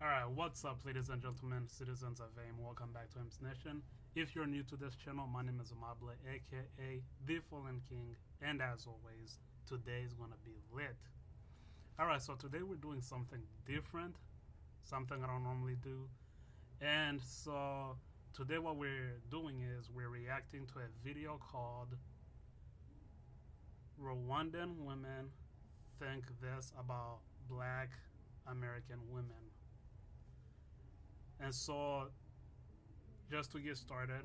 Alright, what's up, ladies and gentlemen, citizens of AIM? Welcome back to AIM's Nation. If you're new to this channel, my name is Amable, aka The Fallen King, and as always, today is gonna be lit. Alright, so today we're doing something different, something I don't normally do. And so today what we're doing is we're reacting to a video called Rwandan Women Think This About Black American Women. And so, just to get started,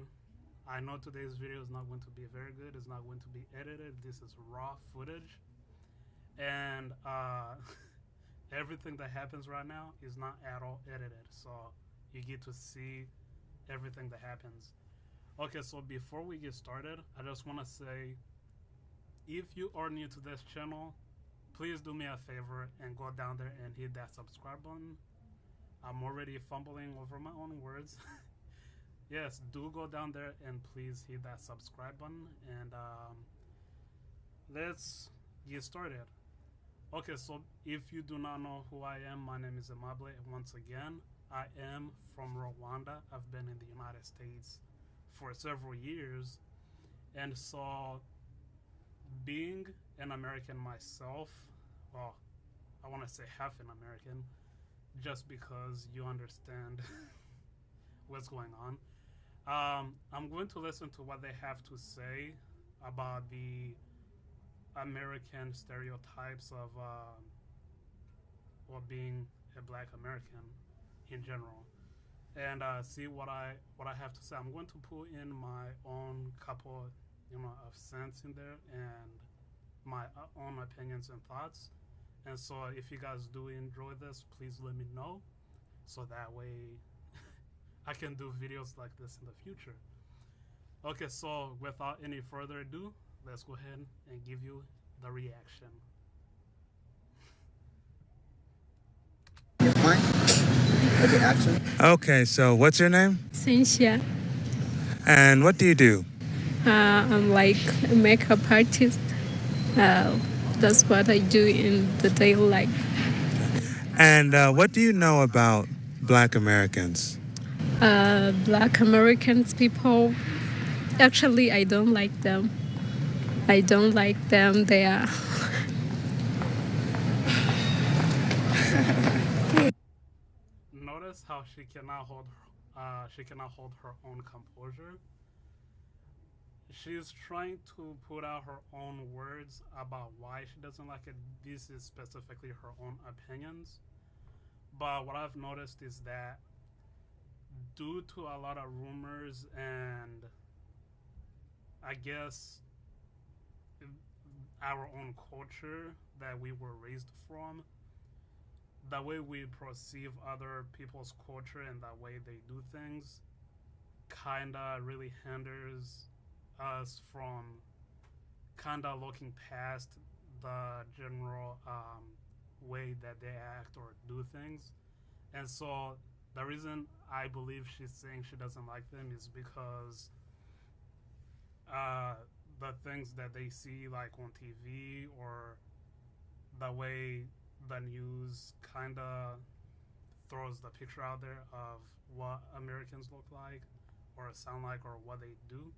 I know today's video is not going to be very good. It's not going to be edited. This is raw footage. And everything that happens right now is not at all edited. So, you get to see everything that happens. Okay, so before we get started, I just want to say, if you are new to this channel, please do me a favor and go down there and hit that subscribe button. I'm already fumbling over my own words. Yes, do go down there and please hit that subscribe button, and let's get started. Okay, so if you do not know who I am, my name is Amable, and once again, I am from Rwanda. I've been in the United States for several years, and so being an American myself, well, I want to say half an American, just because you understand what's going on. I'm going to listen to what they have to say about the American stereotypes of being a Black American in general, and see what I have to say. I'm going to put in my own couple, of cents in there and my own opinions and thoughts. And so if you guys do enjoy this, please let me know, so that way I can do videos like this in the future. Okay, so without any further ado, let's go ahead and give you the reaction. You're fine? Okay, action. Okay, so what's your name? Cynthia. And what do you do? I'm like a makeup artist. That's what I do in the daily life. And what do you know about Black Americans? Black Americans people, actually, I don't like them. I don't like them. They are. Notice how she cannot hold her own composure. She's trying to put out her own words about why she doesn't like it. This is specifically her own opinions. But what I've noticed is that due to a lot of rumors and I guess our own culture that we were raised from, the way we perceive other people's culture and the way they do things kinda really hinders us from kind of looking past the general way that they act or do things. And so the reason I believe she's saying she doesn't like them is because the things that they see like on TV, or the way the news kind of throws the picture out there of what Americans look like or sound like or what they do.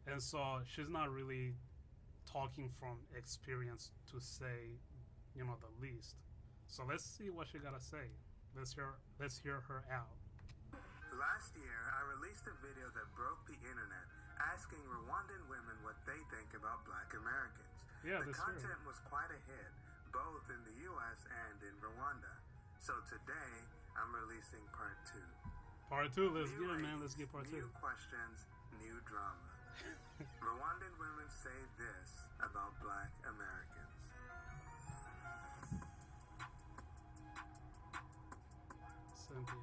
And so she's not really talking from experience to say, the least. So let's see what she gotta say. Let's hear her out. Last year, I released a video that broke the internet asking Rwandan women what they think about Black Americans. Yeah, the content was quite a hit, both in the US and in Rwanda. So today, I'm releasing part 2. Part 2, let's get it, man. Let's get part 2. New questions, new drama. Rwandan women say this about Black Americans. Cynthia.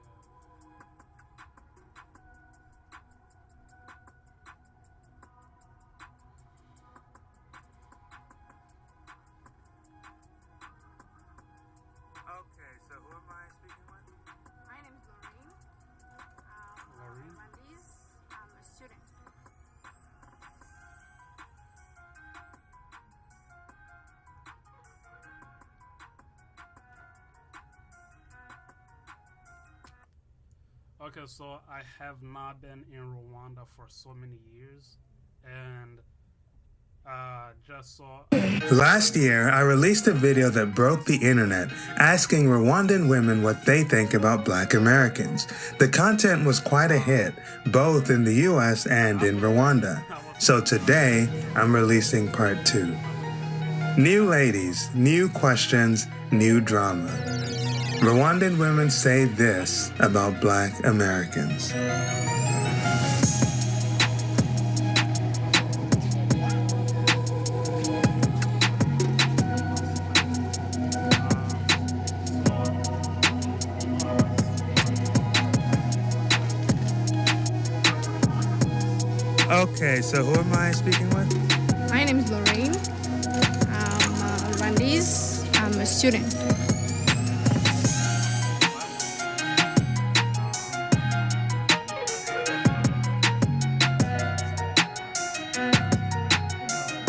Okay, so who am I speaking with? My name is Lorraine. Lorraine? Rwandese. I'm a student. Okay, so I have not been in Rwanda for so many years, and just saw. Last year, I released a video that broke the internet asking Rwandan women what they think about black Americans. The content was quite a hit, both in the US and in Rwanda. So today, I'm releasing part 2. New ladies, new questions, new drama. Rwandan women say this about black Americans. Okay, so who am I speaking with? My name is Lorraine. I'm Rwandese. I'm a student.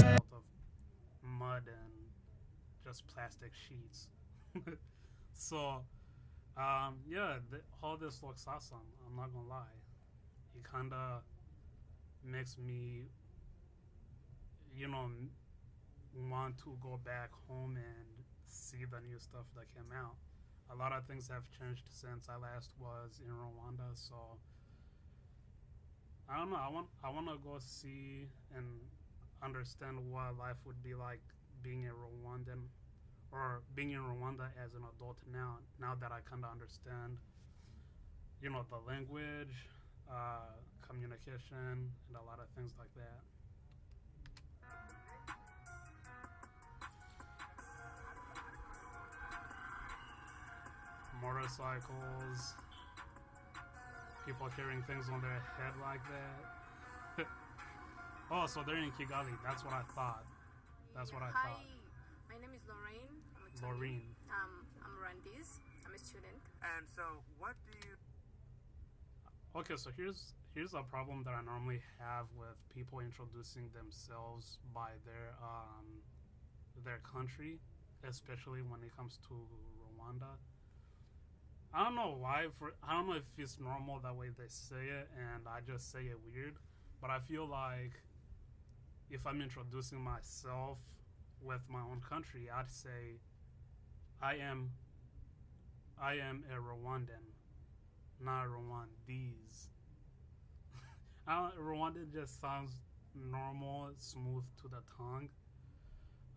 Out of mud and just plastic sheets. So, yeah, all this looks awesome. I'm not gonna lie. It kind of makes me, want to go back home and see the new stuff that came out. A lot of things have changed since I last was in Rwanda, so I don't know. I want to go see and understand what life would be like being a Rwandan or being in Rwanda as an adult now that I kind of understand, the language, communication, and a lot of things like that. Motorcycles, people carrying things on their head like that. Oh, so they're in Kigali. That's what I thought. That's what I Hi, thought. my name is Lorraine. Lorraine. I'm Rwandese. I'm a student. And so, what do you Okay, so here's a problem that I normally have with people introducing themselves by their country, especially when it comes to Rwanda. I don't know why. I don't know if it's normal that way they say it, and I just say it weird. But I feel like if I'm introducing myself with my own country, I'd say I am a Rwandan, not Rwandese. Rwandan just sounds normal, smooth to the tongue.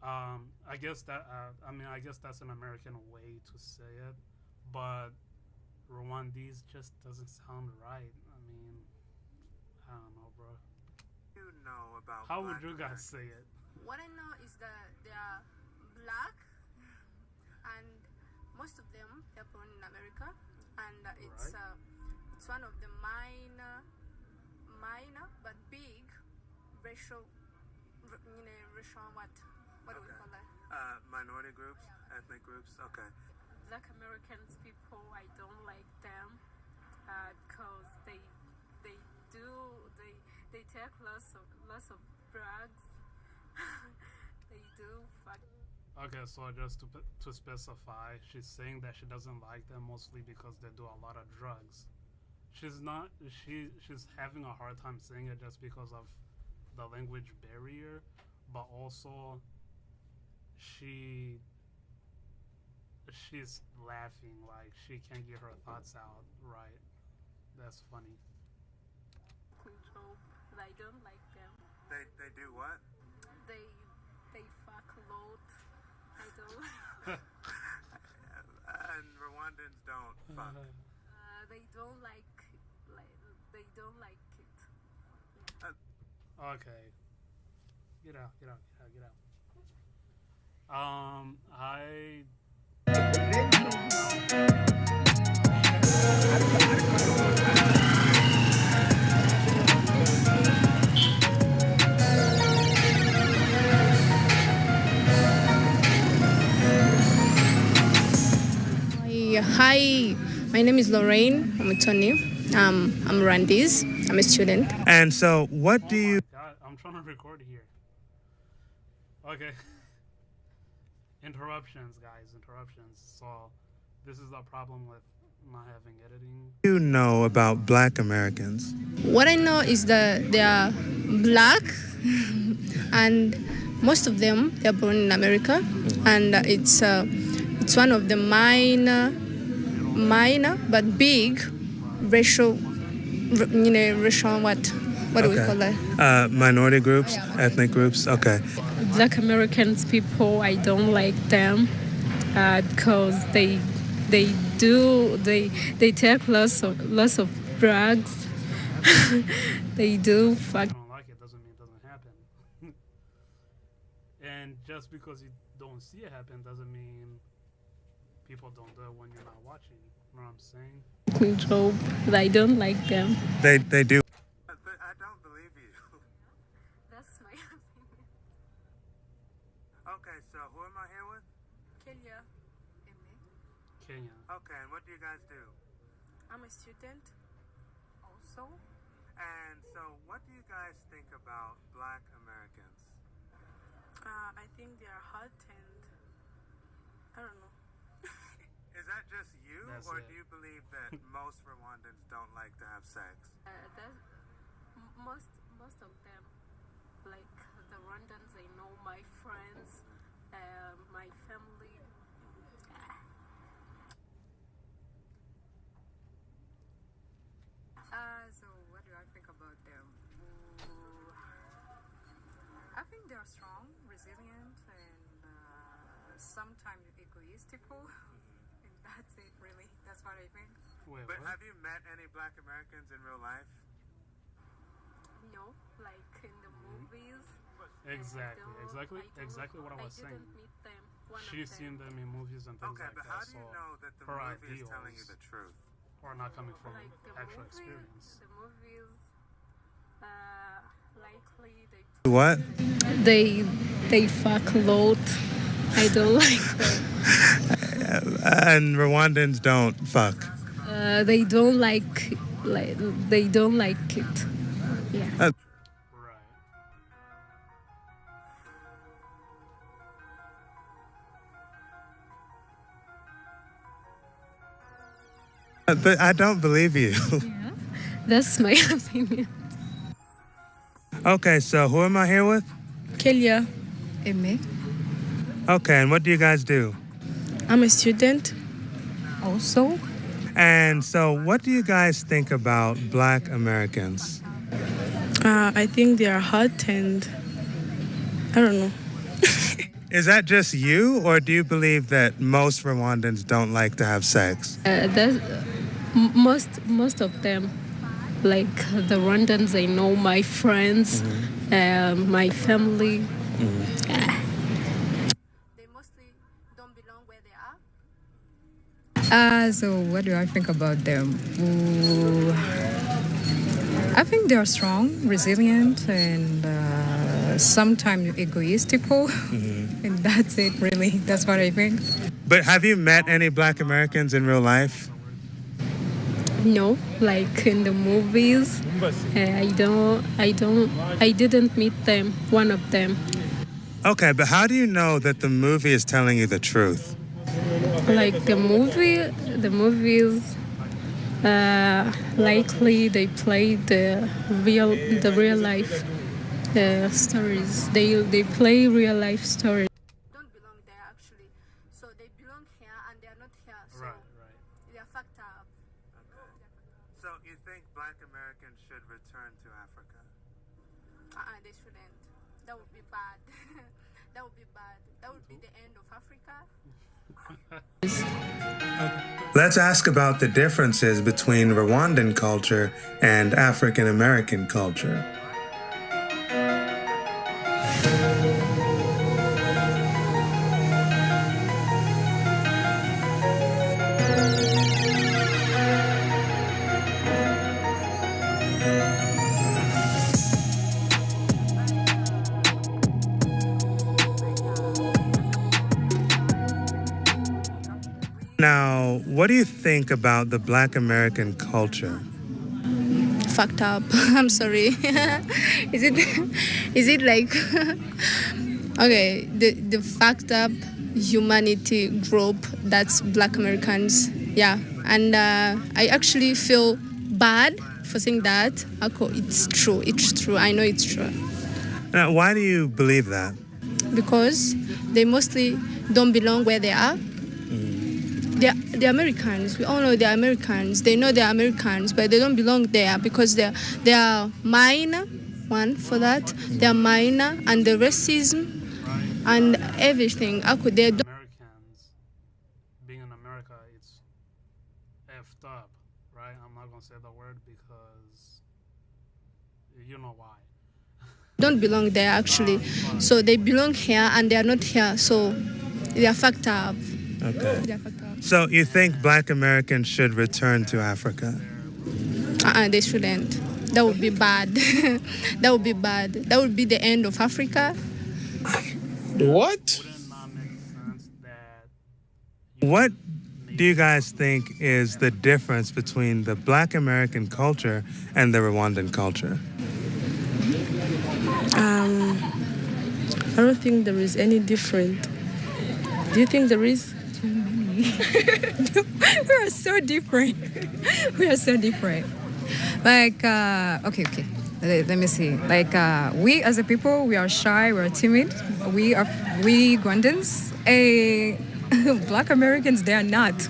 I guess that's an American way to say it, but Rwandese just doesn't sound right. I mean, I don't know, bro. know about How would Black you guys Americans? say it? What I know is that they are black, and most of them they're born in America, and it's one of the minor but big racial, racial what do we Okay. call that? Minority groups, ethnic groups. Okay. Black Americans people, I don't like them because they do they take lots of drugs. They do fuck. Okay, so just to specify, she's saying that she doesn't like them mostly because they do a lot of drugs. She's having a hard time saying it just because of the language barrier, but also she's laughing like she can't get her thoughts out right. That's funny. Cool job, but I don't like them. They do what? They fuck a lot. I don't. And Rwandans don't fuck. They don't like they don't like it. Okay. Get out. I Hi, my name is Lorraine. I'm Tony. I'm Rwandese. I'm a student. And so, what do you... God, I'm trying to record here. Okay. Interruptions, guys. Interruptions. So, this is the problem with not having editing. You know about Black Americans? What I know is that they are black, and most of them they are born in America, and it's one of the minor but big racial, racial what do we call that? Minority groups, ethnic groups. Okay. Black Americans people, I don't like them because they take lots of drugs. They do fuck. If you don't like it doesn't mean it doesn't happen. And just because you don't see it happen doesn't mean people don't do it when you're not watching. You know what I'm saying? Job, but I don't like them. They do. But I don't believe you. That's my opinion. Okay, so who am I here with? Kenya. Kenya. Okay, and what do you guys do? I'm a student also. And so what do you guys think about Black Americans? I think they are hot and I don't know. Is that just you, That's or it. do you believe that most Rwandans don't like to have sex? Most of them, like the Rwandans, I know my friends, my family. So what do I think about them? I think they are strong, resilient, and sometimes egoistical. And that's it, really. That's what I think. Wait, But what? have you met any Black Americans in real life? No, like in the movies. Exactly what I was saying. didn't meet them. She's seen them in movies and things Okay, like but that. how do you So know that the her movie is telling you ideals the truth? are not coming from Like the actual movies, experience. the movies, likely What? they fuck a lot. I don't like them. And Rwandans don't fuck. They don't like they don't like it. Yeah. Right. But I don't believe you. Yeah. That's my opinion. Okay, so who am I here with? Kenya. Aimé. Okay, and what do you guys do? I'm a student. Also, And so what do you guys think about Black Americans? I think they are hot and I don't know. Is that just you, or do you believe that most Rwandans don't like to have sex? Most of them, like the Rwandans, I know my friends, my family. They mostly don't belong where they are. so what do I think about them? I think they are strong, resilient, and sometimes egoistical. And that's it, really. That's what I think. But have you met any Black Americans in real life? No, like in the movies. I didn't meet them. One of them. Okay, but how do you know that the movie is telling you the truth? Like the movies. Likely they play the real life stories. They play real life stories. Don't belong there actually. So they belong here and they are not here. So Right. they are fucked up. Okay. So you think Black Americans should return to Africa? They shouldn't. That would be bad. That would be bad. That would be the end of Africa. Let's ask about the differences between Rwandan culture and African American culture. Now, what do you think about the Black American culture? Fucked up. I'm sorry. Is it like okay, the fucked up humanity group that's Black Americans. Yeah. and I actually feel bad for saying that. It's true. It's true. I know it's true. Now, why do you believe that? Because they mostly don't belong where they are. They're Americans. We all know they're Americans. They know they're Americans, but they don't belong there because they are minor. One for that. They are minor, and the racism and everything. They don't. Americans being in America, it's effed up, right? I'm not gonna say the word because you know why. Don't belong there actually, so they belong here and they are not here, so they are fucked up. Okay. They are fucked up. So you think Black Americans should return to Africa? They shouldn't. That would be bad. That would be bad. That would be the end of Africa. What? Would it not make sense that What do you guys think is the difference between the Black American culture and the Rwandan culture? I don't think there is any different. Do you think there is? We are so different. We are so different. Like, okay. Let me see. Like, we as a people, we are shy, we are timid. We Rwandans, Black Americans, they are not.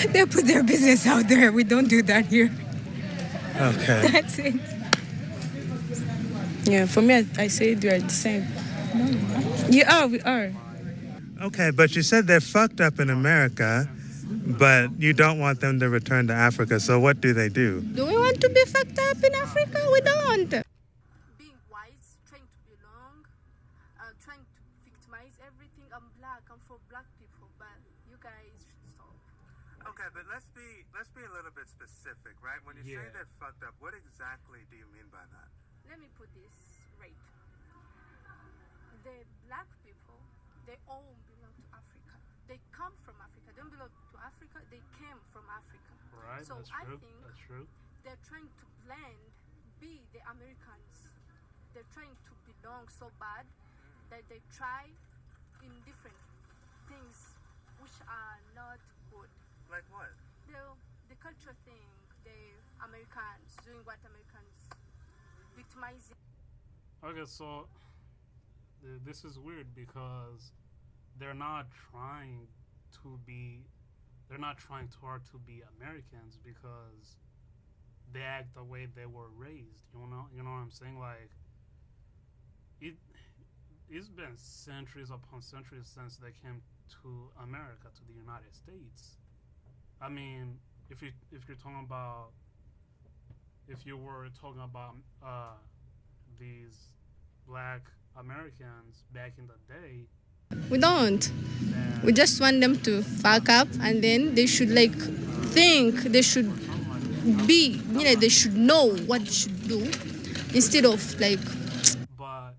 They put their business out there. We don't do that here. Okay. That's it. Yeah, for me, I say they are the same. Yeah, we are. Okay, but you said they're fucked up in America, but you don't want them to return to Africa, so what do they do? Do we want to be fucked up in Africa? We don't. Being white, trying to belong, trying to victimize everything. I'm black. I'm for black people, but you guys should stop. Okay, but let's be a little bit specific, right? When you say Yeah. they're fucked up, what exactly do you mean by that? Let me put this right. The black people, they all belong to Africa. They come from Africa. They don't belong to Africa. They came from Africa. right? So That's I true. think That's true. they're trying to blend, be the Americans. They're trying to belong so bad that they try in different things which are not good. Like what? The culture thing, the Americans doing what Americans victimizing. Okay, so this is weird because they're not trying too hard to be Americans because they act the way they were raised. You know what I'm saying? Like it's been centuries upon centuries since they came to America, to the United States. I mean, if you were talking about these Black Americans back in the day, We don't. We just want them to fuck up, and then they should think. They should be. They should know what they should do, instead of but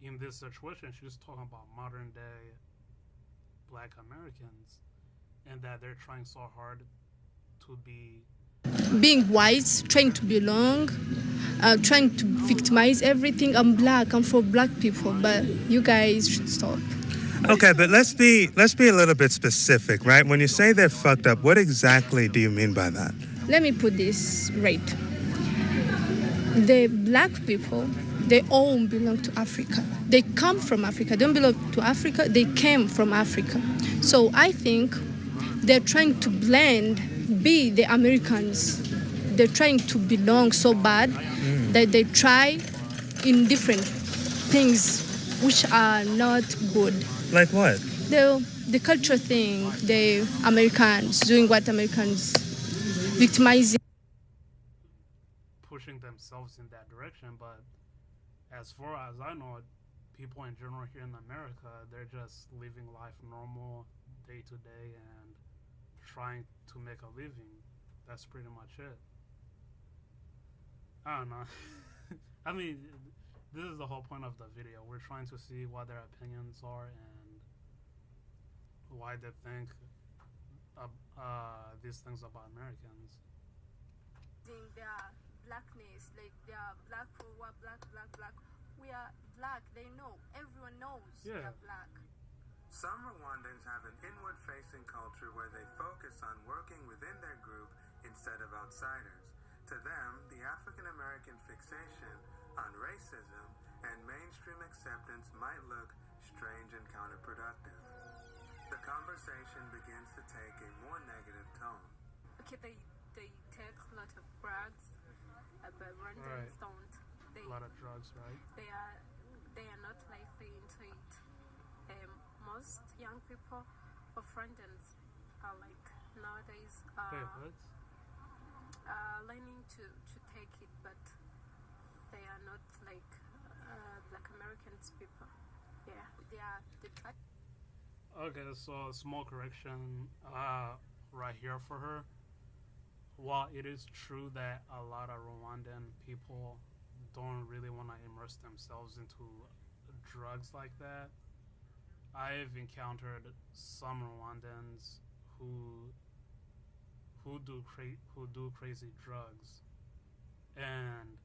in this situation, she's talking about modern day Black Americans, and that they're trying so hard to be being white, trying to belong, trying to victimize everything. I'm black. I'm for black people, but you guys should stop. Okay, but let's be a little bit specific, right? When you say they're fucked up, what exactly do you mean by that? Let me put this right. The black people, they all belong to Africa. They come from Africa. They don't belong to Africa. They came from Africa. So I think they're trying to blend, be the Americans. They're trying to belong so bad that they try in different things which are not good. Like what? The culture thing, the Americans doing what Americans victimizing. pushing themselves in that direction. But as far as I know, people in general here in America, they're just living life normal, day to day, and trying to make a living. That's pretty much it. I don't know. I mean, this is the whole point of the video. We're trying to see what their opinions are and why they think these things about Americans. Their blackness, like they are black for what, black. We are black. They know. Everyone knows Yeah. they are black. Some Rwandans have an inward-facing culture where they focus on working within their group instead of outsiders. To them, the African-American fixation on racism and mainstream acceptance might look strange and counterproductive. The conversation begins to take a more negative tone. Okay, they take a lot of drugs, but Rwandans don't. A lot of drugs, right? They are not likely into it. Most young people of Rwandans are like nowadays learning to take it, but they are not like Black Americans people. Yeah, they are the drug. Okay, so small correction right here for her. While it is true that a lot of Rwandan people don't really want to immerse themselves into drugs like that, I've encountered some Rwandans who do crazy drugs, and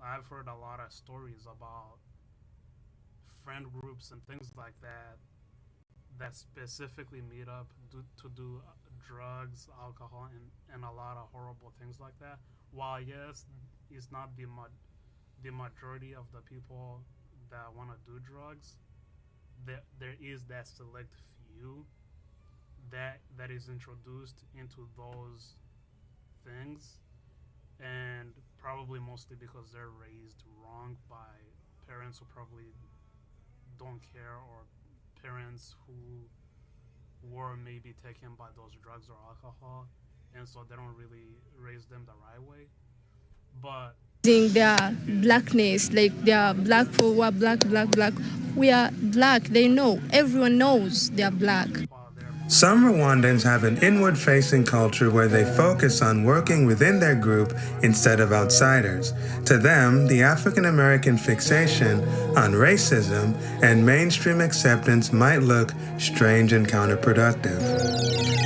I've heard a lot of stories about friend groups and things like that specifically meet up to do drugs, alcohol, and a lot of horrible things like that. While yes, it's not the majority of the people that want to do drugs, there is that select few that is introduced into those things, and probably mostly because they're raised wrong by parents who probably don't care, or parents who were maybe taken by those drugs or alcohol, and so they don't really raise them the right way. But their blackness, like they are black for what, black. We are black. They know. Everyone knows they are black. Some Rwandans have an inward-facing culture where they focus on working within their group instead of outsiders. To them, the African-American fixation on racism and mainstream acceptance might look strange and counterproductive.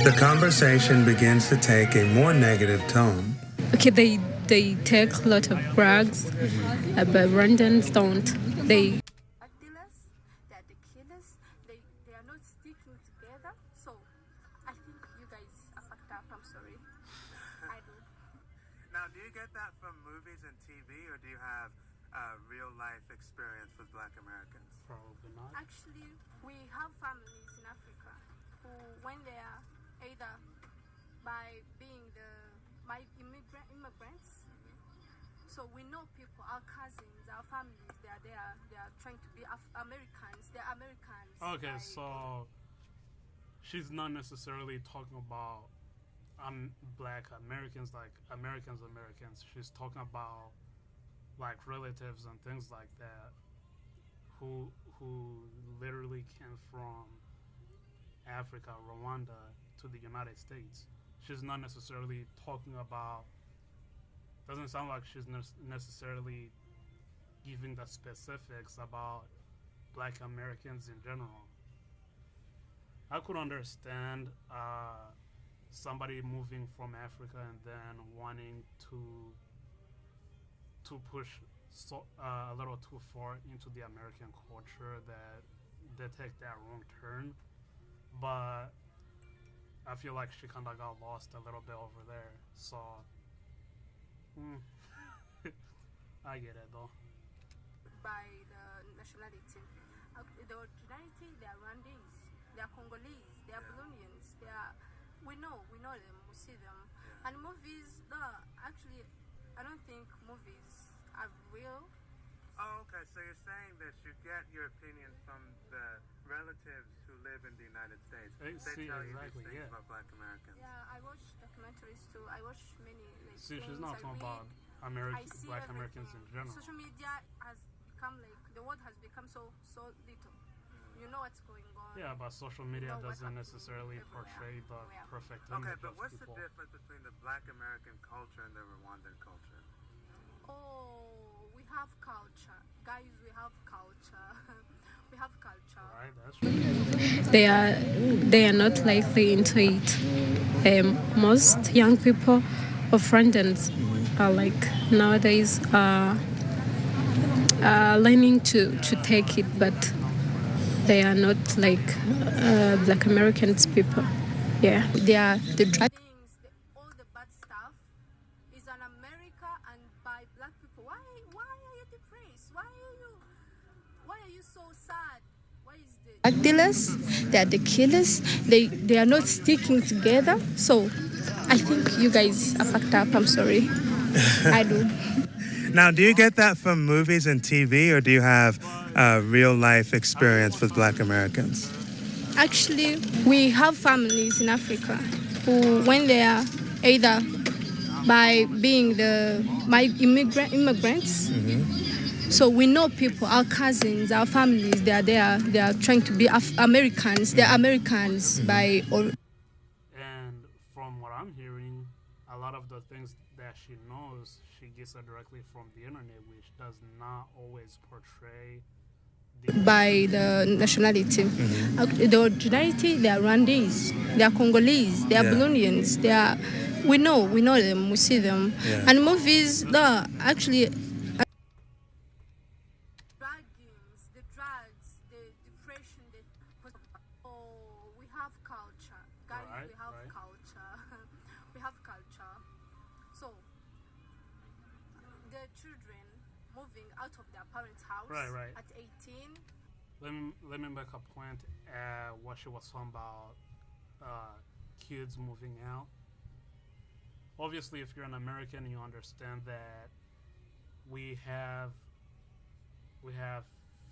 The conversation begins to take a more negative tone. Okay, they take a lot of drugs, but Rwandans don't. They Dealers, they are the killers. They are not sticking together. So I think you guys are fucked up. I'm sorry. I do. Now, do you get that from movies and TV, or do you have real-life experience with Black Americans? probably not. Actually, we have families in Africa who, when they are either by being immigrants, so we know people, our cousins, our families, they are trying to be Americans. They're Americans. Okay, so she's not necessarily talking about Black Americans, like Americans. She's talking about like relatives and things like that who literally came from Africa, Rwanda, to the United States. She's not necessarily talking about, doesn't sound like she's necessarily giving the specifics about Black Americans in general. I could understand somebody moving from Africa and then wanting to push a little too far into the American culture, that they take that wrong turn. But I feel like she kind of got lost a little bit over there. So I get it though. By the nationality. The originality, they are Rwandese, they are Congolese, they are Burundians, we know them, we see them. And movies, no, actually, I don't think movies are real. Oh, okay, so you're saying that you get your opinion from the relatives who live in the United States. They tell you these things about Black Americans. Yeah, I watch documentaries too. I watch many See, she's not talking about Black Americans in general. Social media has become the world has become so little. You know what's going on. Yeah, but social media doesn't necessarily portray the perfect image Okay, but of what's people. the difference between the Black American culture and the Rwandan culture? Oh, we have culture. Guys, we have culture. We have culture. Right, that's true. they are not likely into it. Most young people of Rwandans are like nowadays learning to take it, but They are not like Black Americans people. Yeah, they are the drug. All the bad stuff is on America and by black people. Why are you depressed? Why are you so sad? Why is the Drug dealers, they are the killers. They are not sticking together. So I think you guys are fucked up. I'm sorry. I do. Now, do you get that from movies and TV, or do you have real life experience with Black Americans? Actually, we have families in Africa who, when they are either by being immigrants, so we know people, our cousins, our families, they are trying to be Americans. They're Americans by. And from what I'm hearing, a lot of the things that she knows, she gets it directly from the internet, which does not always portray by the nationality. The originality, they are Rwandese, they are Congolese, they are Burundians, they are. We know them, we see them, and movies. No, actually. the drugs, the depression, we have culture, guys. Right, we have right. culture. We have culture. So the children moving out of their parents' house Right. at 18. Let me make a point at what she was talking about, kids moving out. Obviously, if you're an American, you understand that we have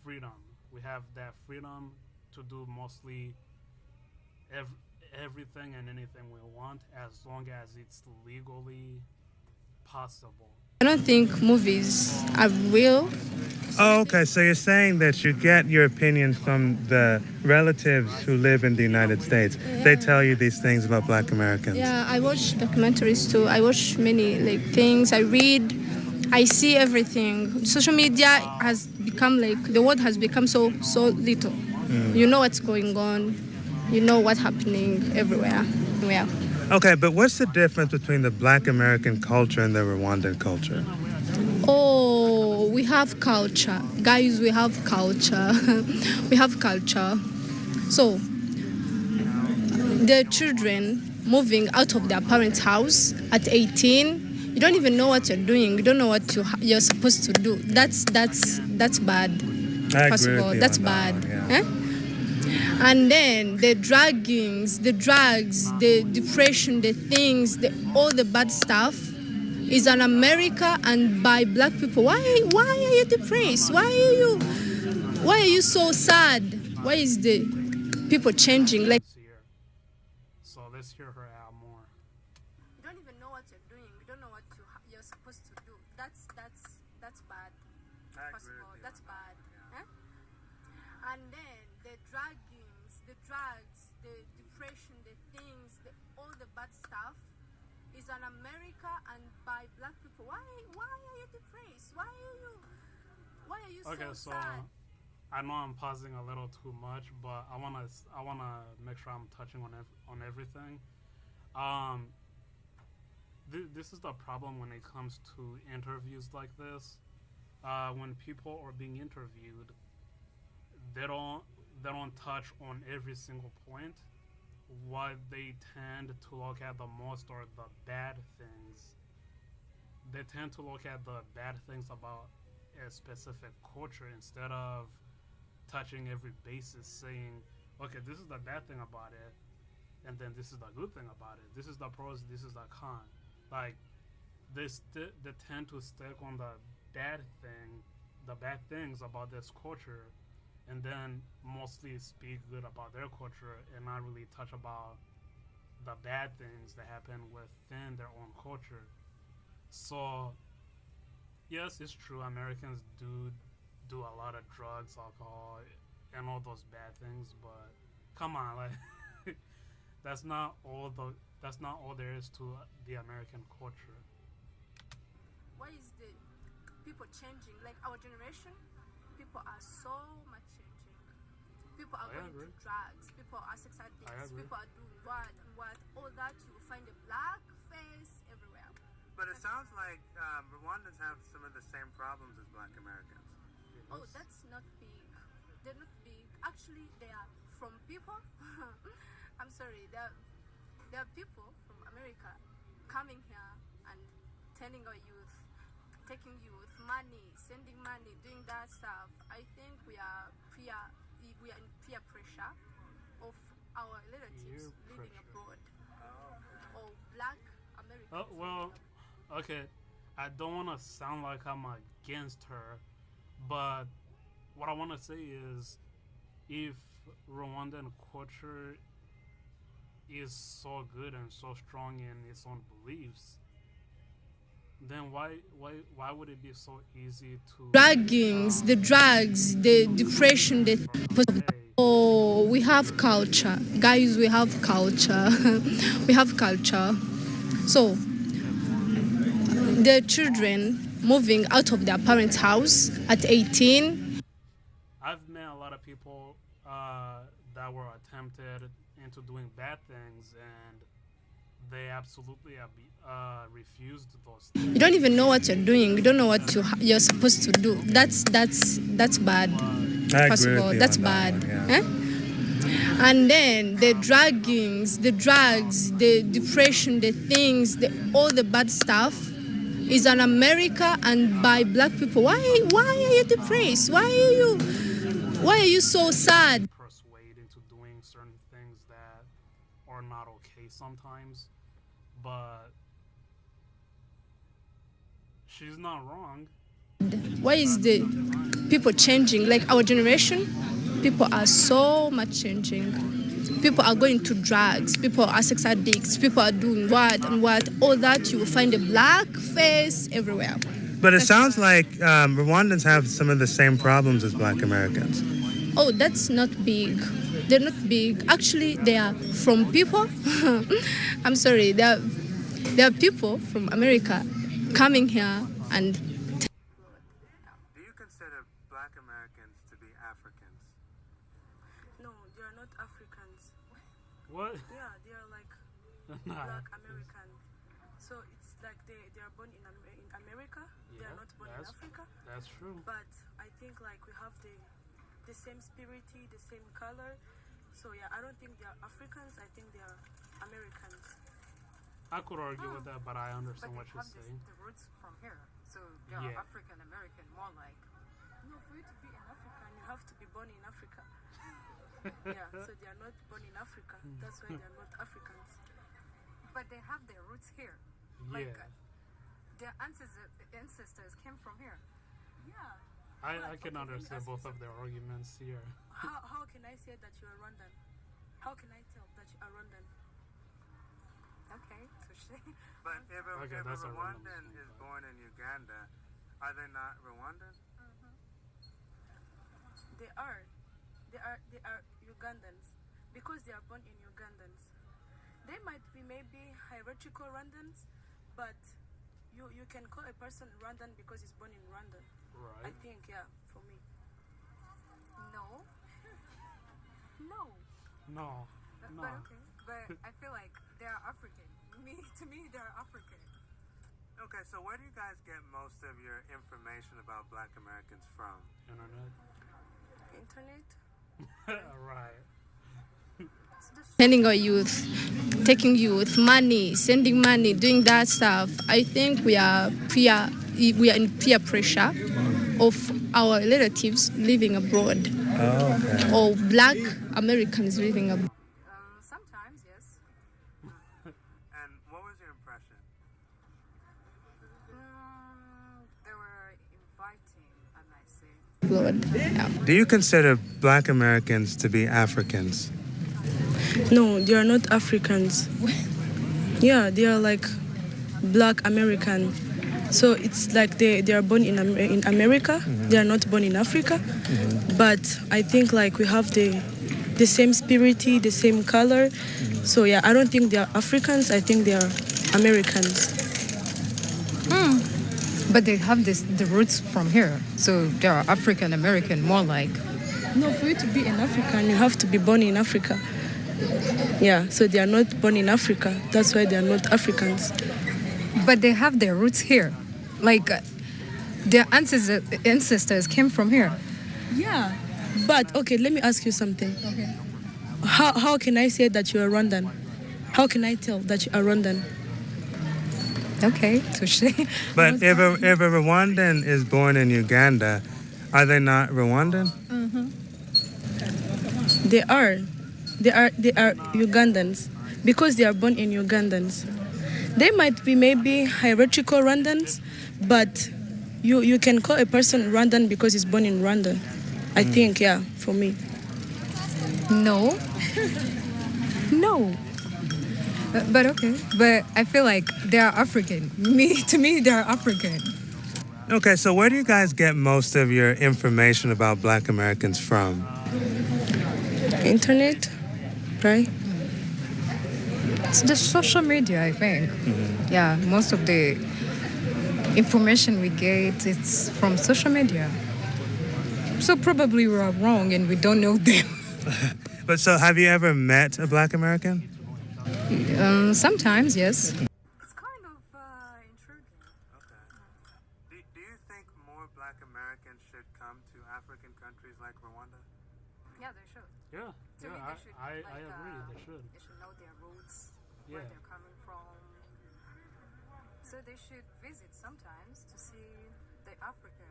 freedom. We have that freedom to do mostly everything and anything we want, as long as it's legally possible. I don't think movies are real. Oh, okay. So you're saying that you get your opinions from the relatives who live in the United States. They tell you these things about Black Americans. Yeah, I watch documentaries too. I watch many things. I read. I see everything. Social media has become the world has become so little. You know what's going on. You know what's happening everywhere. Yeah. Okay, but what's the difference between the Black American culture and the Rwandan culture? Oh, we have culture. Guys, we have culture. We have culture. So, the children moving out of their parents' house at 18, you don't even know what you're doing. You don't know what you're supposed to do. That's bad. First of all, that's bad. Eh? And then the drugs, the depression, the things, all the bad stuff is on America and by black people. Why are you depressed? Why are you so sad? Why is the people changing? So let's hear her out more. You don't even know what you're doing. You don't know what you're supposed to do. That's bad. First of all, that's bad. Eh? And then the drugs, the depression, the things, all the bad stuff is on America and by black people. Why are you depressed? Why are you so sad? I know I'm pausing a little too much, but I wanna make sure I'm touching on everything. This is the problem when it comes to interviews like this. When people are being interviewed, they don't touch on every single point. What they tend to look at the most are the bad things. They tend to look at the bad things about a specific culture instead of touching every basis, saying, okay, this is the bad thing about it, and then this is the good thing about it. This is the pros, this is the con. Like, they tend to stick on the bad things about this culture, and then mostly speak good about their culture and not really touch about the bad things that happen within their own culture. So, yes, it's true. Americans do a lot of drugs, alcohol, and all those bad things. But come on, like that's not all there is to the American culture. Why is the people changing? Like our generation, people are so much changing. People are going to drugs. People are sex addicts. People are doing what and what. All that you will find a black face everywhere. But it sounds like Rwandans have some of the same problems as Black Americans. Oh, that's not big. They're not big. Actually, they are from people. I'm sorry, they are people from America coming here and telling our youth, taking youth money, sending money, doing that stuff. I think we are in peer pressure of our relatives living abroad or black Americans. Oh, well, okay. I don't want to sound like I'm against her, but what I want to say is if Rwandan culture is so good and so strong in its own beliefs, then why would it be so easy to Druggings, the drugs, the depression, the oh, we have culture, guys. We have culture. We have culture. So the children moving out of their parents' house at 18. I've met a lot of people that were attempted into doing bad things, and they absolutely refused those things. You don't even know what you're doing. You don't know what you're supposed to do. That's bad. First of all, that's bad. Yeah. And then the druggings, the drugs, the depression, the things, all the bad stuff is in America and by black people. Why are you depressed? Why are you so sad? Persuade into doing certain things that are not okay sometimes, but she's not wrong. Why is the people changing? Like our generation, people are so much changing. People are going to drugs. People are sex addicts. People are doing what and what. All that you will find a black face everywhere. But it sounds like Rwandans have some of the same problems as black Americans. Oh, that's not big. They're not big. Actually, they are from people. I'm sorry. They are people from America coming here and. Do you consider black Americans to be Africans? No, they are not Africans. What? Yeah, they are like black American. So it's like they are born in America. They are not born in Africa. That's true. But I think like we have the same spirity, the same color. So yeah, I don't think they are Africans. I think they are Americans. I could argue with that, but I understand what you're saying. The roots from here, so they are African American, more like. No, for you to be an African, you have to be born in Africa. Yeah, so they are not born in Africa. That's why they are not Africans. But they have their roots here. Like their ancestors came from here. Yeah. I can understand both of their arguments here. How can I say that you are Rwandan? How can I tell that you are Rwandan? Okay, touche. But if a that's a Rwandan is born in Uganda, are they not Rwandan? They are Ugandans because they are born in Ugandans. They might be maybe hierarchical Rwandans, but you can call a person Rwandan because he's born in Rwanda. Right. I think, yeah, for me. No. No. But okay. But I feel like they are African. To me, they're African. Okay, so where do you guys get most of your information about black Americans from? Internet? Right. Sending our youth, taking youth money, sending money, doing that stuff. I think we are in peer pressure of our relatives living abroad or black Americans living abroad. Sometimes, yes. And what was your impression? They were inviting, I might say. Do you consider black Americans to be Africans? No, they are not Africans. Yeah, they are like black American. So it's like they are born in America. They are not born in Africa. But I think like we have the same spirity, the same color. So yeah, I don't think they are Africans. I think they are Americans. But they have the roots from here, so they are African American, more like. No, for you to be an African, you have to be born in Africa. Yeah, so they are not born in Africa. That's why they are not Africans. But they have their roots here. Like, their ancestors came from here. Yeah, But okay, let me ask you something. Okay. How can I say that you are Rwandan? How can I tell that you are Rwandan? Okay, touche. But if a Rwandan is born in Uganda, are they not Rwandan? They are. They are Ugandans because they are born in Ugandans. They might be maybe hierarchical Rwandans, but you can call a person Rwandan because he's born in Rwanda. I think, yeah, for me. No. No. But okay. But I feel like they are African. To me, they are African. Okay, so where do you guys get most of your information about Black Americans from? Internet, right? It's the social media, I think. Yeah, most of the information we get, it's from social media. So probably we are wrong and we don't know them. But so have you ever met a Black American? Sometimes, yes. It's kind of intriguing. Okay. Do you think more Black Americans should come to African countries like Rwanda? Yeah, they should. Yeah, To me, they should, I agree. They should. They should know their roots, where Yeah. they're coming from. So they should visit sometimes to see the Africa.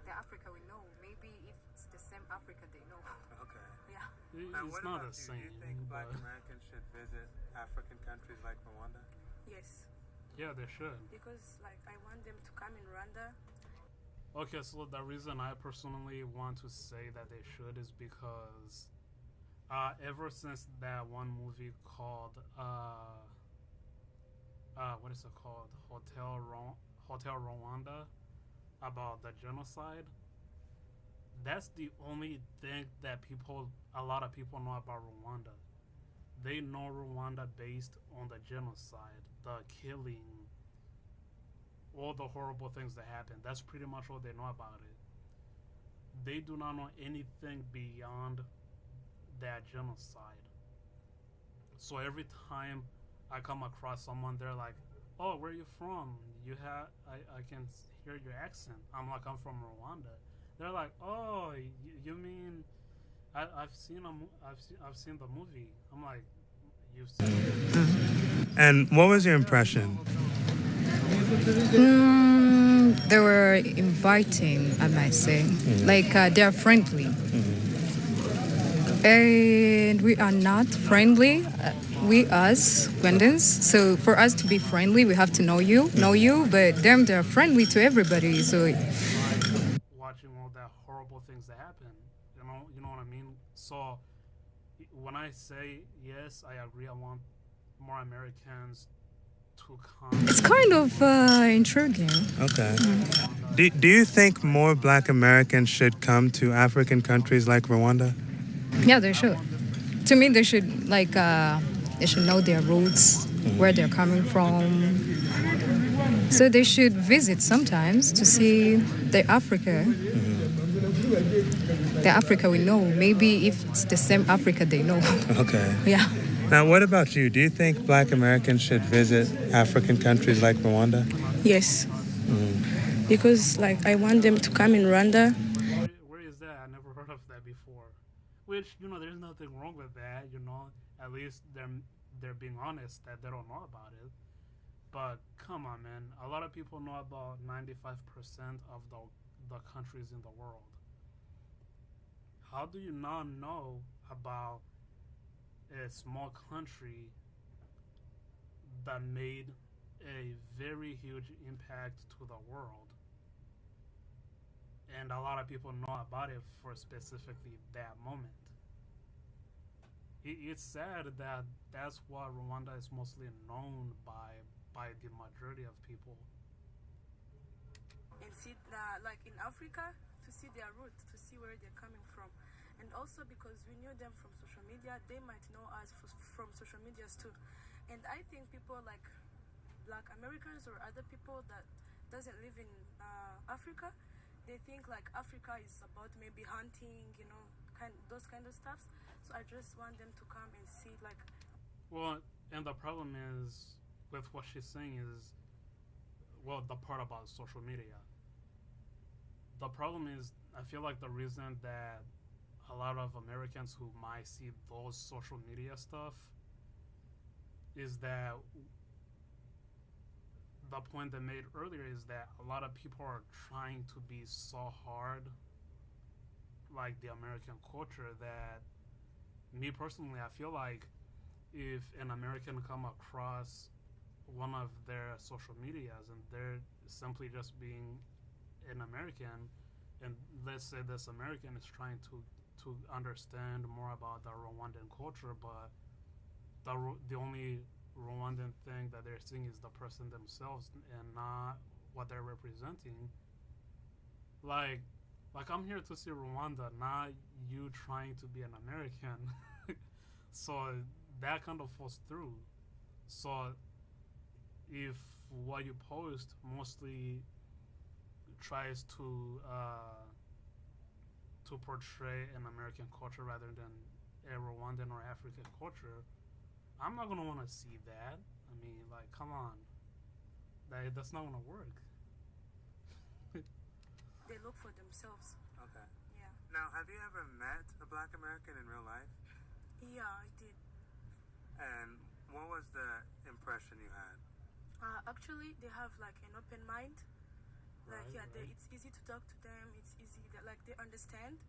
The Africa we know. Maybe if it's the same Africa they know. Okay. Yeah. And It's what not about the you? same. Do you think Black but Americans should visit African countries like Rwanda? Yes. yeah, they should. Because like I want them to come in Rwanda. Okay, so the reason I personally want to say that they should is because ever since that one movie called what is it called? Hotel Rwanda, about the genocide. That's the only thing that a lot of people know about Rwanda. They know Rwanda based on the genocide, the killing, all the horrible things that happened. That's pretty much all they know about it. They do not know anything beyond that genocide. So every time I come across someone, they're like, "Oh, where are you from? I can hear your accent." I'm like, "I'm from Rwanda." They're like, "Oh, you mean I've seen I've seen the movie." I'm like, "You've seen it?" And what was your impression? They were inviting, I might say. Like they're friendly. And we are not friendly. We us Rwandans. So for us to be friendly, we have to know you. But them, they're friendly to everybody. So Watching all that horrible things that happen, you know what I mean. So when I say yes, I agree. I want more Americans to come. it's kind of intriguing. Okay. Do you think more Black Americans should come to African countries like Rwanda? Yeah, they should. To me, they should they should know their roots, where they're coming from. So they should visit sometimes to see the Africa. The Africa we know. Maybe if it's the same Africa they know. Okay. Yeah. Now, what about you? Do you think Black Americans should visit African countries like Rwanda? Yes. Because like I want them to come in Rwanda. Where is that? I never heard of that before. Which, there's nothing wrong with that. At least they're being honest that they don't know about it. But come on, man. A lot of people know about 95% of the countries in the world. How do you not know about a small country that made a very huge impact to the world? And a lot of people know about it for specifically that moment. It's sad that that's what Rwanda is mostly known by the majority of people. And see, like in Africa, to see their roots, to see where they're coming from. And also because we knew them from social media, they might know us from social medias too. And I think people like Black Americans or other people that doesn't live in Africa, they think like Africa is about maybe hunting, those kind of stuff. So I just want them to come and see like. Well, and the problem is with what she's saying is, well, the part about social media. The problem is I feel like the reason that a lot of Americans who might see those social media stuff is that the point they made earlier is that a lot of people are trying to be so hard like the American culture that me personally, I feel like if an American come across one of their social medias and they're simply just being an American, and let's say this American is trying to understand more about the Rwandan culture, but the only Rwandan thing that they're seeing is the person themselves and not what they're representing. Like I'm here to see Rwanda, not you trying to be an American. So that kind of falls through. So if what you post mostly tries to portray an American culture rather than a Rwandan or African culture, I'm not gonna want to see that. I mean, like, come on, that's not gonna work. They look for themselves. Okay. Yeah. Now, have you ever met a Black American in real life? Yeah, I did. And what was the impression you had? Actually, they have like an open mind. Like, Right. it's easy to talk to them. It's easy that like they understand,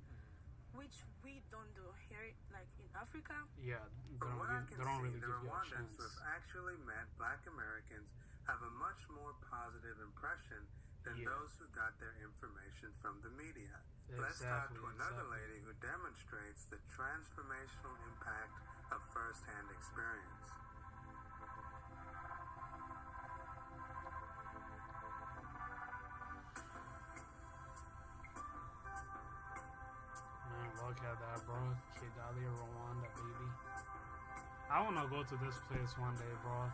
which we don't do here, like in Africa. Yeah, From what I can they don't see, really the give you a Rwandans chance. who have actually met Black Americans have a much more positive impression than Yeah. those who got their information from the media. Let's talk to another lady who demonstrates the transformational impact of first-hand experience. Man, look at that, bro. Kigali, Rwanda, baby. I want to go to this place one day, bro.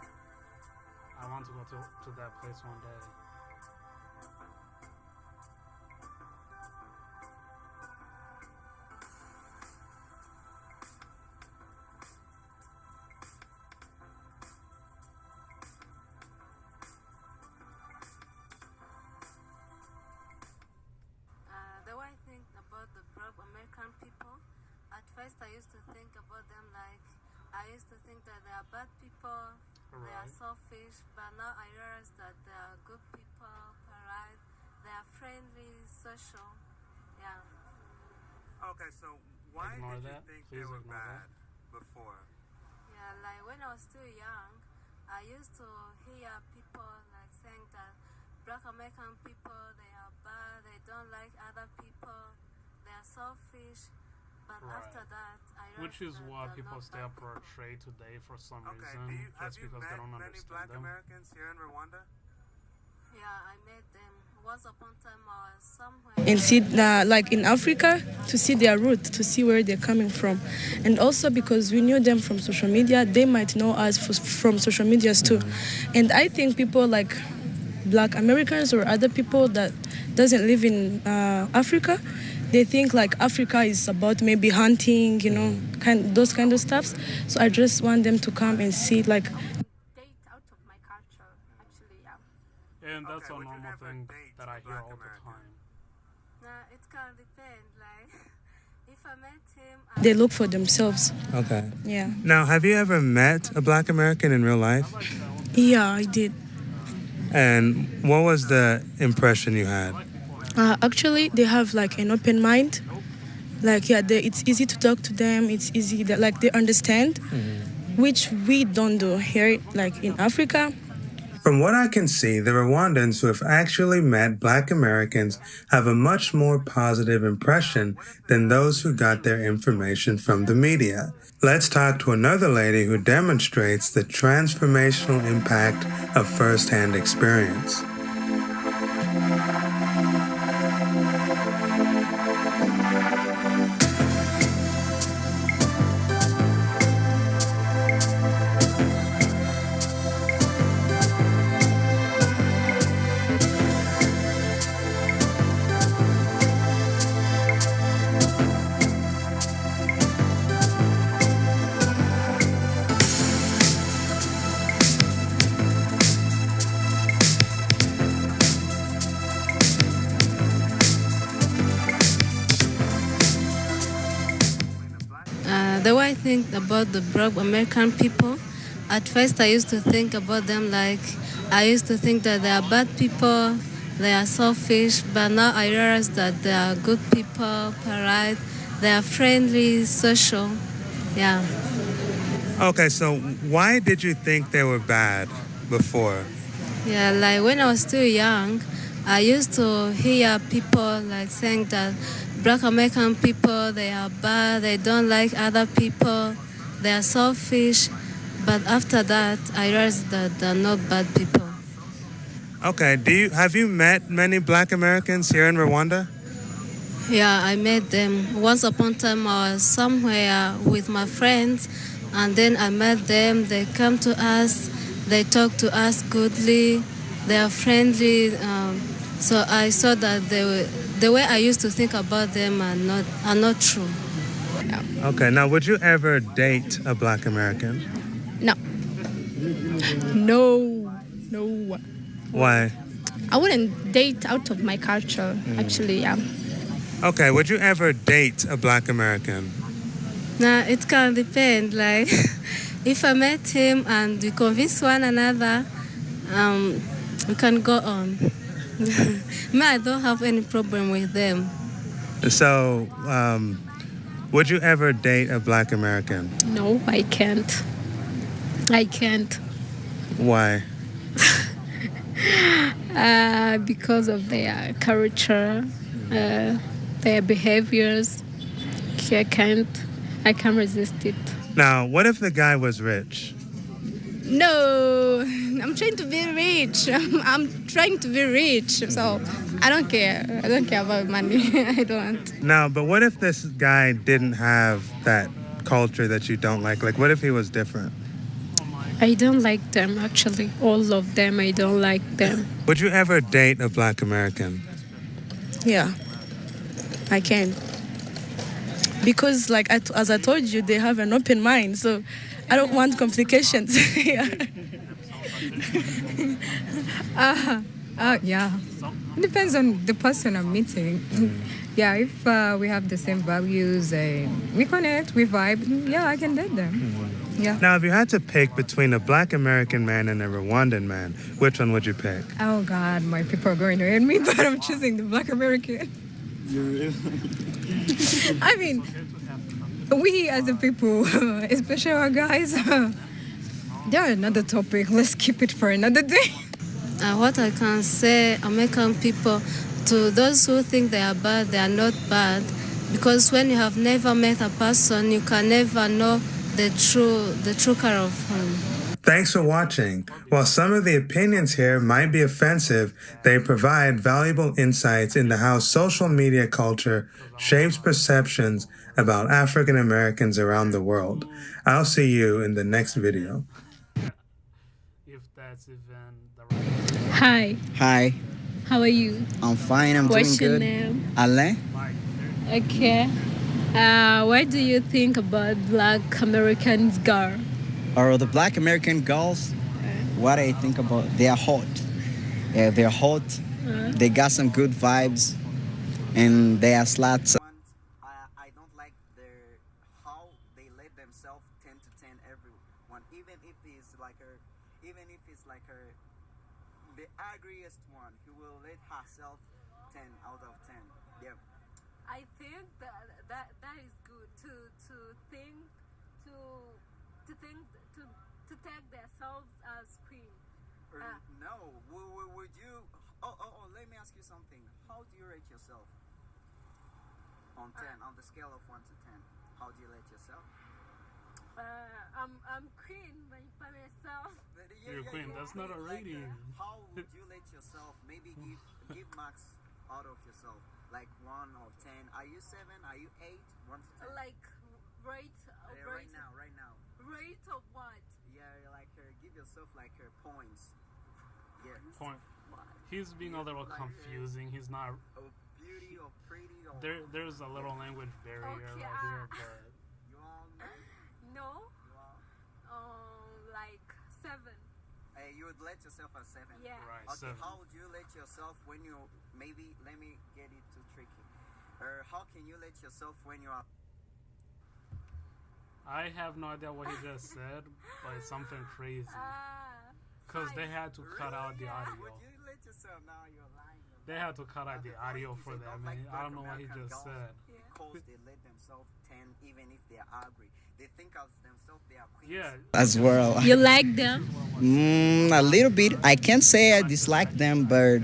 I want to go to that place one day. The way I think about the Black American people, at first I used to think about them like, I used to think that they are bad people, they are Right. selfish, but now I realize that they are good people, polite, they are friendly, social. Yeah. Okay, so why Ignore did you that. think Please they were ignore bad before? Yeah, like when I was still young, I used to hear people like saying that Black American people, they are bad, they don't like other people, they are selfish. But Right. after that, I realized Which is that what they're people not still bad people. portray today for some Okay, reason, have just you because they met don't many understand Black them. Americans here in Rwanda? Yeah, I met them. Once upon a time, I was somewhere. And see, like in Africa, to see their root, to see where they're coming from. And also because we knew them from social media, they might know us from social medias too. And I think people like Black Americans or other people that doesn't live in Africa, they think like Africa is about maybe hunting, those kind of stuffs. So I just want them to come and see like Date out of my culture, actually, yeah. And that's Okay, a would you normal ever thing date that a I hear Black all the American? time. Nah, it can depend. Like, if I met him, they look for themselves. Okay. Yeah. Now, have you ever met a Black American in real life? Yeah, I did. And what was the impression you had? Actually, they have like an open mind. Like, it's easy to talk to them. It's easy that like they understand, which we don't do here, like in Africa. From what I can see, the Rwandans who have actually met Black Americans have a much more positive impression than those who got their information from the media. Let's talk to another lady who demonstrates the transformational impact of first-hand experience. think about the Black American people, at first I used to think about them like, I used to think that they are bad people, they are selfish, but now I realize that they are good people, polite, they are friendly, social. Yeah. Okay, so why did you think they were bad before? Yeah, like when I was still young, I used to hear people like saying that Black American people, they are bad, they don't like other people, they are selfish. But after that, I realized that they're not bad people. Okay, have you met many Black Americans here in Rwanda? Yeah, I met them. Once upon a time, I was somewhere with my friends, and then I met them. They come to us, they talk to us goodly, they are friendly. So I saw that the way I used to think about them are not true. Yeah. Okay, now would you ever date a Black American? No. No. Why? I wouldn't date out of my culture, actually, yeah. Okay, would you ever date a Black American? Nah, it can depend. Like, if I met him and we convince one another, we can go on. Me, I don't have any problem with them. So, would you ever date a Black American? No, I can't. I can't. Why? Because of their culture, their behaviors. I can't resist it. Now, what if the guy was rich? No, I'm trying to be rich. I'm trying to be rich, so I don't care. I don't care about money. I don't. Now, but what if this guy didn't have that culture that you don't like? Like, what if he was different? I don't like them, actually. All of them, I don't like them. Would you ever date a Black American? Yeah, I can. Because, like, as I told you, they have an open mind, so I don't want complications. Yeah. Yeah. It depends on the person I'm meeting. Yeah, if we have the same values, we connect, we vibe, yeah, I can date them. Yeah. Now, if you had to pick between a Black American man and a Rwandan man, which one would you pick? Oh, God, my people are going to hate me, but I'm choosing the Black American. I mean, we as a people, especially our guys, they're another topic. Let's keep it for another day. What I can say, American people, to those who think they are bad, they are not bad. Because when you have never met a person, you can never know the true color of him. Thanks for watching. While some of the opinions here might be offensive, they provide valuable insights into how social media culture shapes perceptions about African Americans around the world. I'll see you in the next video. If that's even the right. Hi. Hi, How are you? I'm fine. I'm What's doing your good. name? Alain? Okay. What do you think about Black Americans girl? Or the Black American girls? What I think about, they are hot. Yeah, they're hot. They got some good vibes, and they are sluts. I don't like how they let themselves 10 to 10 everyone, even if it's like her, the angriest one, who will let herself 10 out of 10. Yeah. I think that is good to take themselves as queen. No, would you? Let me ask you something. How do you rate yourself? On 10, on the scale of 1 to 10, how do you rate yourself? I'm queen by myself. You're a queen. That's not a rating. How would you rate yourself? Maybe give marks out of yourself. Like 1 or 10. Are you 7? Are you 8? 1 to 10. Like rate right now. Rate of what? Yeah, like give yourself like her points. Yeah. Point. He's being a little confusing. He's not. Beauty or pretty or. There's a little language barrier Okay, right here, but. You all know? No. Like 7. You would let yourself a 7. Yeah. Right. Okay. 7. How would you let yourself when you maybe let me get it too tricky? How can you let yourself when you are? I have no idea what he just said, but it's something crazy. Because they had to cut out the audio. Would you let yourself now? You're lying. They had to cut out the audio for that, man. I don't know what he just said. Because they let themselves tend, even if they're ugly. They think of themselves they are queens. Yeah. As well. You like them? A little bit. I can't say I dislike them, but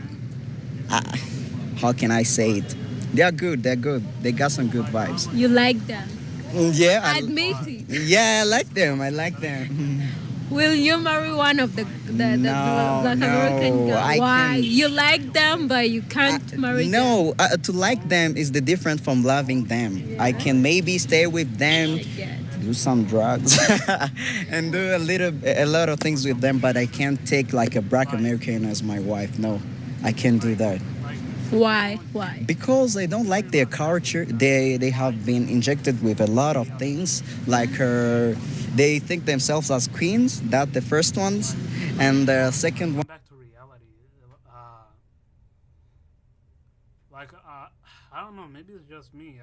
how can I say it? They are good. They're good. They got some good vibes. You like them? Yeah. Admit it. Yeah, I like them. I like them. Will you marry one of the Black American girls? Why? You like them, but you can't marry them. No, to like them is the different from loving them. Yeah. I can maybe stay with them, do some drugs, and do a lot of things with them, but I can't take like a Black American as my wife. No, I can't do that. Why? Why? Because I don't like their culture. They have been injected with a lot of things, like they think themselves as queens. That's the first ones, and the second one. Back to reality. I don't know. Maybe it's just me.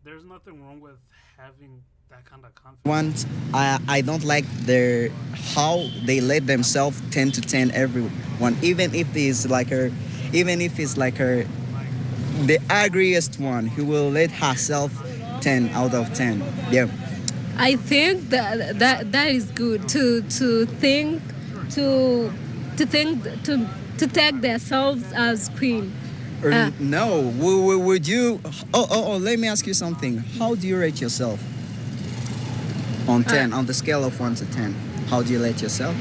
There's nothing wrong with having that kind of confidence. I don't like how they let themselves 10 to 10 everyone, even if it's like the ugliest one who will let herself 10 out of 10. Yeah. I think that is good to take themselves as queen. No, would you? Let me ask you something. How do you rate yourself? On 10, on the scale of 1 to 10, how do you rate yourself?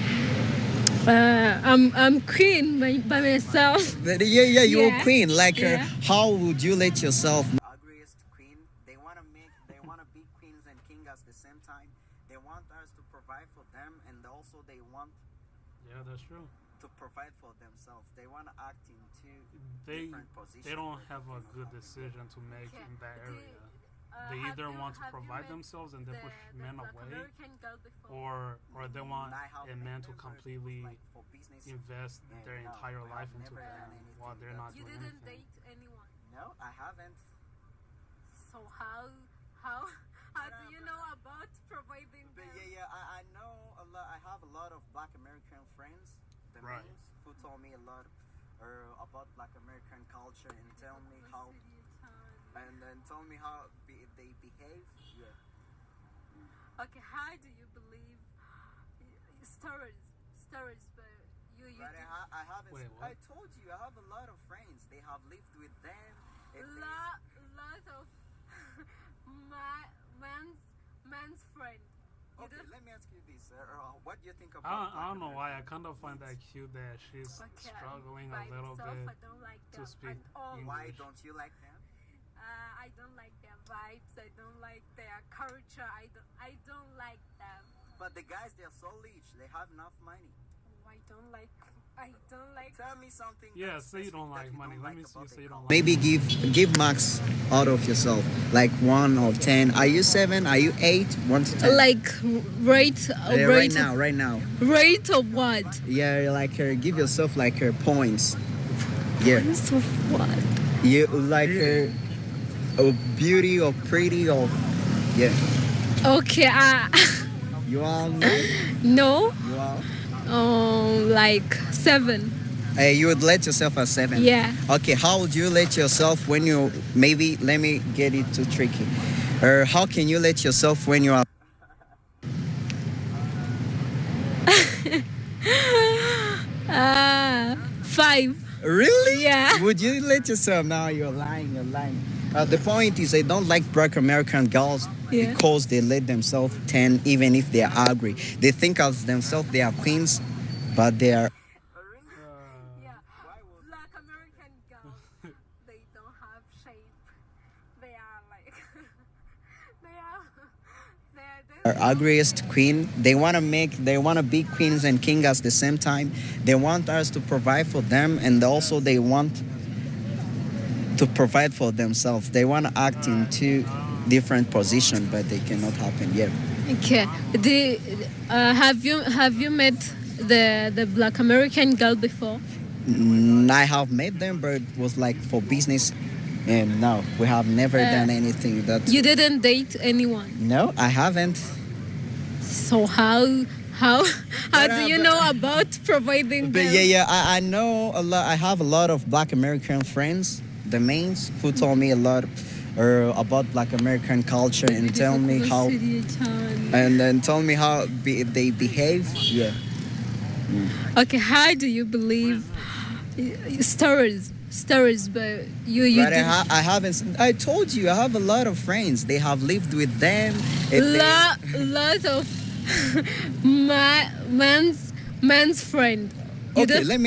I'm queen by myself. Yeah, you're queen. Like, how would you let yourself? Ugliest queen. They want to be queens and king at the same time. They want us to provide for them, and also they want. Yeah, that's true. To provide for themselves. They want to act in two different positions. They don't have a good decision to make in that area. They either want to provide themselves and they push men away, or they want a man to completely invest their entire life into them while they're not doing anything. You didn't date anyone? No, I haven't. So how do you know about providing them? Yeah, I know a lot. I have a lot of Black American friends, the names, who told me a lot about Black American culture and tell me how. And then tell me how they behave. Yeah. Okay, how do you believe stories? But you. But I haven't. Wait, what? I told you I have a lot of friends. They have lived with them. Lot of man's friend. Okay, let me ask you this. What do you think about? I don't know why. I kind of find that cute that she's struggling a little bit to speak English. Why don't you like them? I don't like their vibes. I don't like their culture. I don't like them. But the guys, they're so rich. They have enough money. Oh, I don't like. Tell me something. Yeah, say you don't like money. Let me see you say you don't like. Maybe give marks out of yourself, like 1 or 10. Are you 7? Are you 8? 1 to 10. Like rate. Right now. Rate of what? Yeah, like give yourself like points. Yeah. Points of what? You like or beauty or pretty or yeah. Okay. You are no. You are. Like 7. You would let yourself a 7. Yeah. Okay. How would you let yourself when you maybe? Let me get it too tricky. How can you let yourself when you are? 5. Really? Yeah. Would you let yourself? No, you're lying. The point is, I don't like Black American girls because they let themselves 10, even if they are ugly. They think of themselves they are queens, but they are. Black American girls, they don't have shape. They are like they are ugliest queen. They want to be queens and king at the same time. They want us to provide for them, and also they want to provide for themselves. They want to act in two different positions, but they cannot happen yet. Okay. Have you met the Black American girl before? I have met them, but it was like for business. And no, we have never done anything that. You didn't date anyone. No, I haven't. So how do you know about providing But them? I know a lot. I have a lot of Black American friends, the mains, who told me a lot about Black American culture and tell me how, and then tell me how they behave. Yeah. Okay, how do you believe stories? But you But I haven't. I told you I have a lot of friends. They have lived with them. lot of man's friend. Okay, let me.